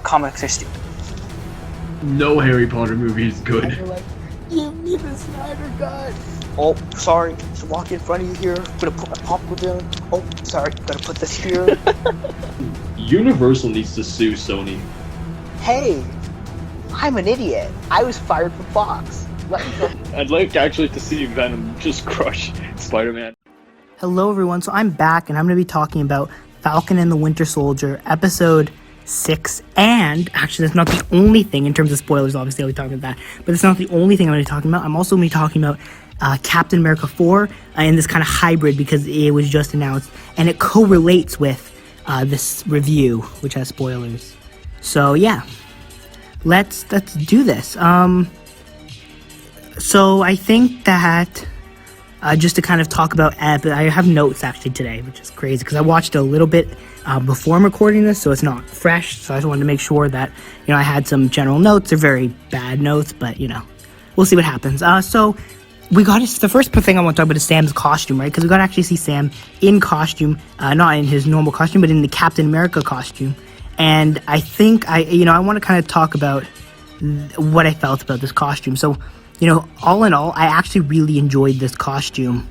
comics are stupid. No Harry Potter movie is good. And you're like, give me the Snyder Cut. Oh, sorry, just walk in front of you here. Gonna put my popcorn down. Oh, sorry, gotta put this here. Universal needs to sue Sony. Hey, I'm an idiot. I was fired from Fox. Let me go. I'd like actually to see Venom just crush Spider-Man. Hello everyone, so I'm back and I'm going to be talking about Falcon and the Winter Soldier, episode 6, and actually that's not the only thing in terms of spoilers, obviously I'll be talking about that, but it's not the only thing I'm going to be talking about. I'm also going to be talking about Captain America 4 in this kind of hybrid because it was just announced, and it correlates with this review, which has spoilers. So yeah, let's do this. So I think that just to kind of talk about I have notes actually today, which is crazy because I watched a little bit before I'm recording this, so it's not fresh. So I just wanted to make sure that, you know, I had some general notes. They're very bad notes, but, you know, we'll see what happens. So we got the first thing I want to talk about is Sam's costume, right? Because we got to actually see Sam in costume, not in his normal costume, but in the Captain America costume. And I think I want to kind of talk about what I felt about this costume. So, you know, all in all, I actually really enjoyed this costume.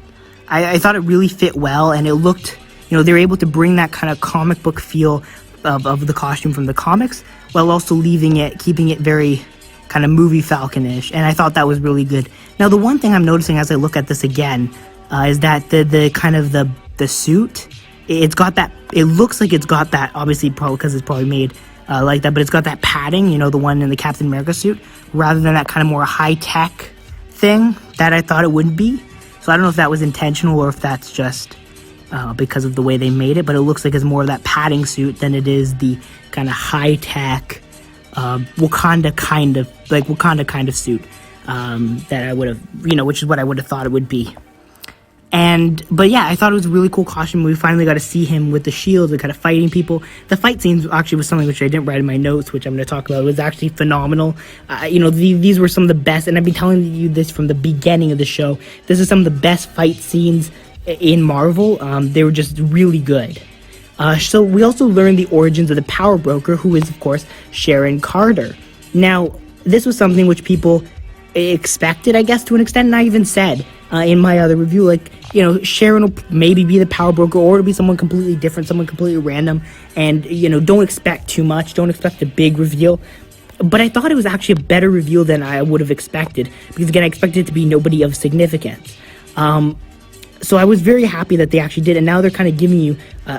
I thought it really fit well, and it looked, you know, they were able to bring that kind of comic book feel of the costume from the comics, while also keeping it very kind of movie Falcon-ish, and I thought that was really good. Now, the one thing I'm noticing as I look at this again is that the kind of the suit, it looks like it's got that, obviously probably because it's probably made like that, but it's got that padding, you know, the one in the Captain America suit, rather than that kind of more high-tech thing that I thought it would be. So I don't know if that was intentional or if that's just because of the way they made it, but it looks like it's more of that padding suit than it is the kind of high-tech Wakanda kind of suit that I would have, you know, which is what I would have thought it would be. But yeah, I thought it was a really cool costume. We finally got to see him with the shield and kind of fighting people. The fight scenes actually was something which I didn't write in my notes, which I'm going to talk about. It was actually phenomenal. You know, these were some of the best, and I've been telling you this from the beginning of the show. This is some of the best fight scenes in Marvel. They were just really good. So we also learned the origins of the Power Broker, who is, of course, Sharon Carter. Now, this was something which people expected, I guess, to an extent, and I even said in my other review, like, you know, Sharon will maybe be the Power Broker, or it'll be someone completely different, someone completely random, and, you know, don't expect too much, don't expect a big reveal. But I thought it was actually a better reveal than I would have expected, because, again, I expected it to be nobody of significance. So I was very happy that they actually did, and now they're kind of giving you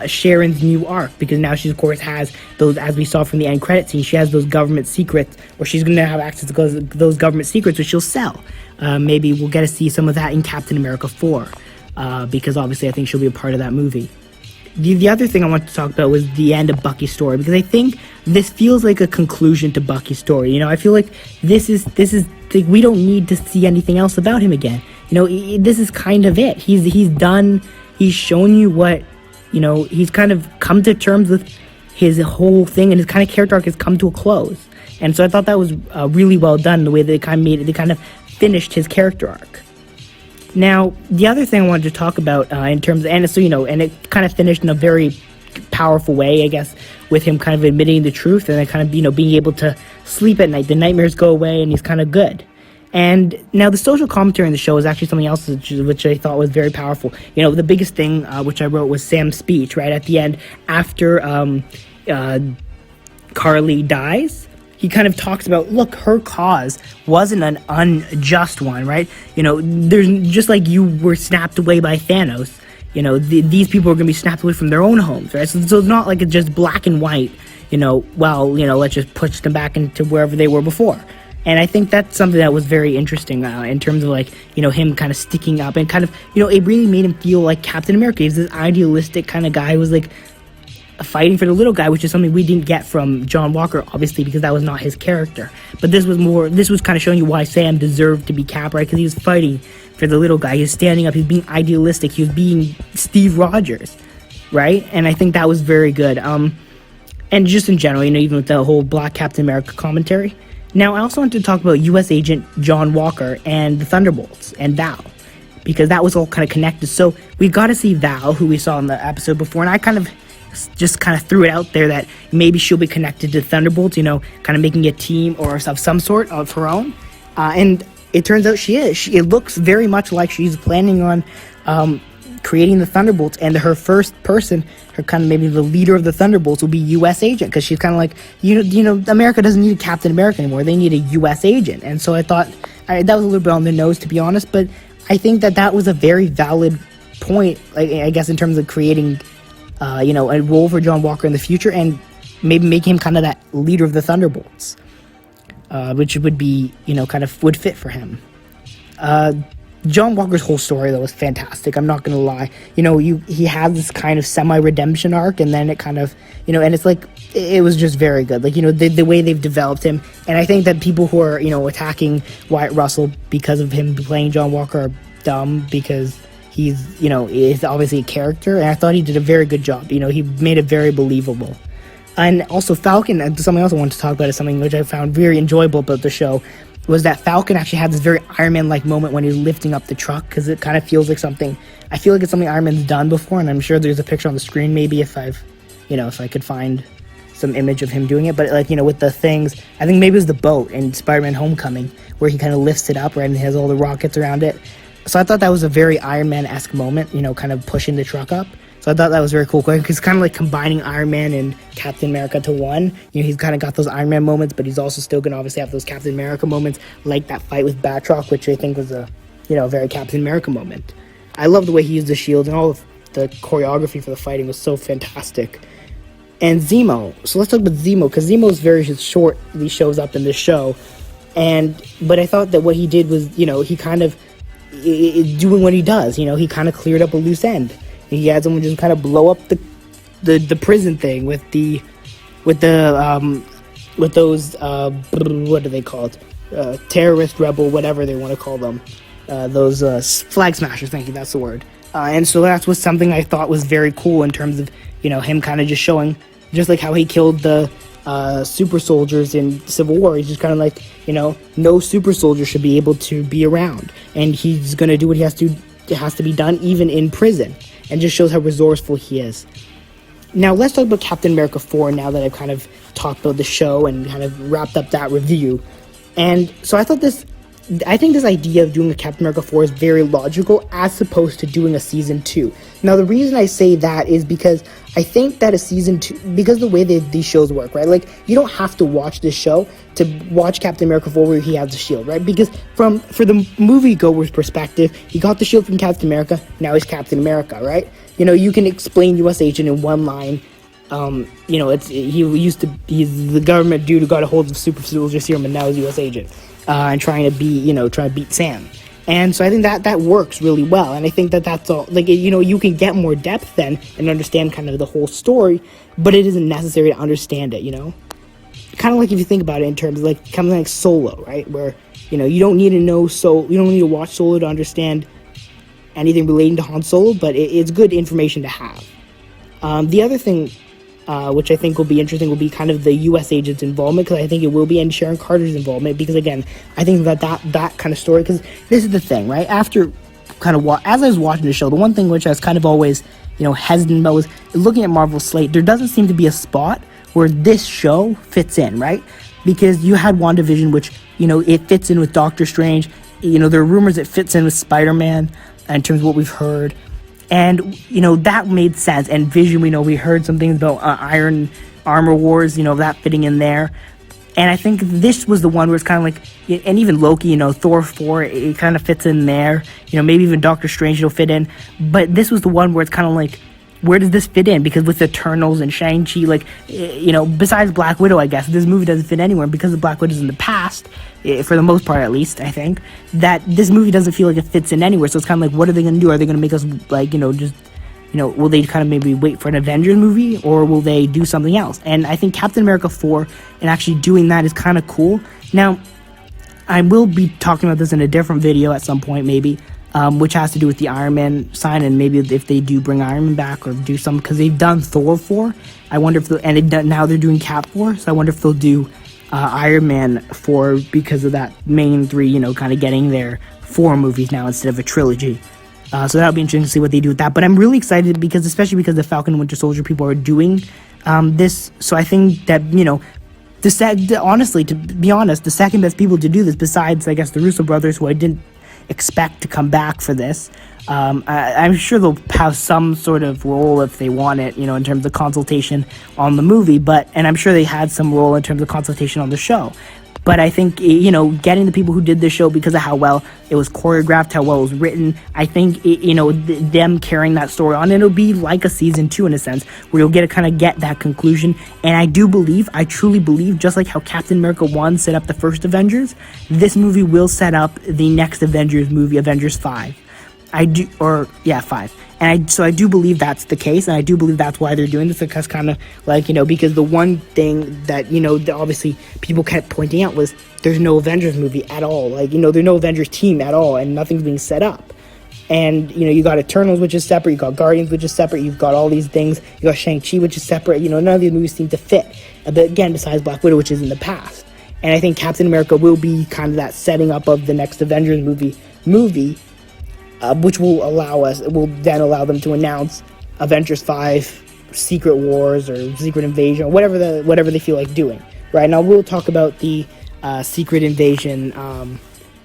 Sharon's new arc, because now she, of course, has those, as we saw from the end credit scene, she has those government secrets, or she's going to have access to those government secrets, which she'll sell. Maybe we'll get to see some of that in Captain America 4, because obviously I think she'll be a part of that movie. The other thing I wanted to talk about was the end of Bucky's story, because I think this feels like a conclusion to Bucky's story. You know, I feel like this is like, we don't need to see anything else about him again. You know, this is kind of it. He's done. He's shown you what, you know, he's kind of come to terms with his whole thing, and his kind of character arc has come to a close. And so I thought that was really well done, the way they kind of made it. They kind of finished his character arc. Now, the other thing I wanted to talk about in terms of, and so, you know, and it kind of finished in a very powerful way, I guess, with him kind of admitting the truth, and then kind of, you know, being able to sleep at night. The nightmares go away, and he's kind of good. And now the social commentary in the show is actually something else which I thought was very powerful. You know, the biggest thing which I wrote was Sam's speech, right at the end, after Carly dies. He kind of talks about, look, her cause wasn't an unjust one, right? You know, there's just like you were snapped away by Thanos. You know, these people are going to be snapped away from their own homes, right? So it's not like it's just black and white, you know, well, you know, let's just push them back into wherever they were before. And I think that's something that was very interesting in terms of, like, you know, him kind of sticking up and kind of, you know, it really made him feel like Captain America. He's this idealistic kind of guy who was, like, fighting for the little guy, which is something we didn't get from John Walker, obviously, because that was not his character. But this was kind of showing you why Sam deserved to be Cap, right? Because he was fighting for the little guy. He was standing up. He was being idealistic. He was being Steve Rogers, right? And I think that was very good. And just in general, you know, even with the whole Black Captain America commentary. Now, I also wanted to talk about U.S. Agent John Walker and the Thunderbolts and Val, because that was all kind of connected. So we got to see Val, who we saw in the episode before, and I kind of just kind of threw it out there that maybe she'll be connected to Thunderbolts, kind of making a team or of some sort of her own. And it turns out she is. It looks very much like she's planning on creating the Thunderbolts, and her first person, her kind of maybe the leader of the Thunderbolts, will be U.S. agent, because she's kind of like, America doesn't need a Captain America anymore. They need a U.S. agent. And so I thought that was a little bit on the nose, to be honest, but I think that was a very valid point, I guess, in terms of creating, a role for John Walker in the future, and maybe make him kind of that leader of the Thunderbolts, which would be, kind of would fit for him. John Walker's whole story, though, was fantastic. I'm not going to lie. He had this kind of semi-redemption arc, and then it kind of, and it's like, it was just very good. Like, the way they've developed him. And I think that people who are, attacking Wyatt Russell because of him playing John Walker are dumb, because he's, is obviously a character, and I thought he did a very good job. He made it very believable. And also Falcon, and something else I wanted to talk about is something which I found very enjoyable about the show, was that Falcon actually had this very Iron Man-like moment when he was lifting up the truck, because it kind of feels like something, I feel like it's something Iron Man's done before, and I'm sure there's a picture on the screen maybe if I could find some image of him doing it, but with the things, I think maybe it was the boat in Spider-Man Homecoming, where he kind of lifts it up, right, and has all the rockets around it. So I thought that was a very Iron Man-esque moment, kind of pushing the truck up. So I thought that was very cool, because it's kind of like combining Iron Man and Captain America to one. He's kind of got those Iron Man moments, but he's also still going to obviously have those Captain America moments, like that fight with Batroc, which I think was a very Captain America moment. I love the way he used the shield, and all of the choreography for the fighting was so fantastic. And Zemo. So let's talk about Zemo, because Zemo is very short. He shows up in this show, but I thought that what he did was, he kind of doing what he does. He kind of cleared up a loose end. He had someone just kind of blow up the prison thing with those what are they called? Terrorist, rebel, whatever they want to call them. Those flag smashers. Thank you. That's the word. And so that was something I thought was very cool in terms of him kind of just showing, just like how he killed the super soldiers in Civil War. He's just kind of like, no super soldier should be able to be around, and he's gonna do what he has to. It has to be done even in prison. And just shows how resourceful he is. Now, let's talk about Captain America 4 now that I've kind of talked about the show and kind of wrapped up that review. And so I think this idea of doing a Captain America 4 is very logical, as opposed to doing a season 2. Now, the reason I say that is because I think that a season 2, because the way these shows work, right? Like, you don't have to watch this show to watch Captain America 4 where he has the shield, right? Because for the moviegoer's perspective, he got the shield from Captain America, now he's Captain America, right? You can explain U.S. Agent in one line. He's the government dude who got a hold of super soldier serum, and now he's U.S. Agent. And trying to beat Sam. And so I think that works really well. And I think that's all, like, you can get more depth then and understand kind of the whole story, but it isn't necessary to understand it, Kind of like if you think about it in terms of like, kind of like Solo, right? Where, you don't need to you don't need to watch Solo to understand anything relating to Han Solo, but it's good information to have. The other thing, which I think will be interesting, will be kind of the U.S. agent's involvement, because I think it will be, and Sharon Carter's involvement, because again, I think that kind of story, because this is the thing, right? After kind of as I was watching the show, the one thing which I was kind of always, hesitant about was looking at Marvel's slate. There doesn't seem to be a spot where this show fits in, right? Because you had WandaVision, which, it fits in with Doctor Strange. There are rumors it fits in with Spider-Man in terms of what we've heard. And, that made sense. And Vision, we heard some things about Iron Armor Wars, that fitting in there. And I think this was the one where it's kind of like, and even Loki, Thor 4, it kind of fits in there. Maybe even Doctor Strange will fit in. But this was the one where it's kind of like, where does this fit in? Because with Eternals and Shang-Chi, like, besides Black Widow, I guess, this movie doesn't fit anywhere, because of Black Widow's in the past, for the most part at least, I think, that this movie doesn't feel like it fits in anywhere. So it's kind of like, what are they going to do? Are they going to make us, like, will they kind of maybe wait for an Avengers movie, or will they do something else? And I think Captain America 4 and actually doing that is kind of cool. Now, I will be talking about this in a different video at some point, maybe, which has to do with the Iron Man sign, and maybe if they do bring Iron Man back or do something, because they've done Thor 4. I wonder if now they're doing Cap 4, so I wonder if they'll do Iron Man 4 because of that main 3, kind of getting their 4 movies now instead of a trilogy. So that'll be interesting to see what they do with that. But I'm really excited especially because the Falcon and Winter Soldier people are doing this. So I think that, honestly, to be honest, the second best people to do this, besides, I guess, the Russo brothers, who I didn't expect to come back for this, I'm sure they'll have some sort of role if they want it, in terms of consultation on the movie. And I'm sure they had some role in terms of consultation on the show. But I think, getting the people who did this show because of how well it was choreographed, how well it was written, I think, them carrying that story on, it'll be like a season 2 in a sense, where you'll get that conclusion. And I truly believe, just like how Captain America 1 set up the first Avengers, this movie will set up the next Avengers movie, Avengers 5. 5. And I do believe that's the case, and I do believe that's why they're doing this, because because the one thing that, that obviously people kept pointing out was there's no Avengers movie at all. There's no Avengers team at all, and nothing's being set up. And, you got Eternals, which is separate, you got Guardians, which is separate, you've got all these things, you got Shang-Chi, which is separate, none of these movies seem to fit. But again, besides Black Widow, which is in the past. And I think Captain America will be kind of that setting up of the next Avengers movie, which will then allow them to announce Avengers 5, Secret Wars, or Secret Invasion, or whatever they feel like doing. Right now, we'll talk about the Secret Invasion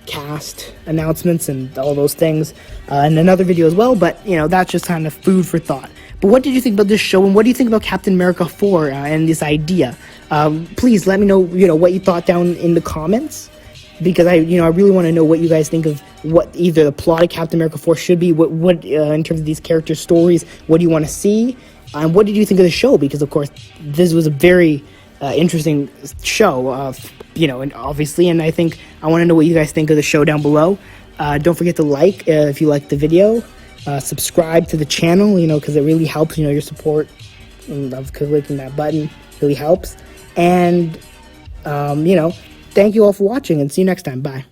cast announcements and all those things in another video as well. But that's just kind of food for thought. But what did you think about this show, and what do you think about Captain America 4 and this idea? Please let me know what you thought down in the comments. Because I really want to know what you guys think of what either the plot of Captain America 4 should be, what in terms of these character stories, what do you want to see, and what did you think of the show? Because of course this was a very interesting show, and obviously, and I think I want to know what you guys think of the show down below. Don't forget to like if you liked the video, subscribe to the channel, because it really helps. Your support of clicking that button really helps, and thank you all for watching, and see you next time. Bye.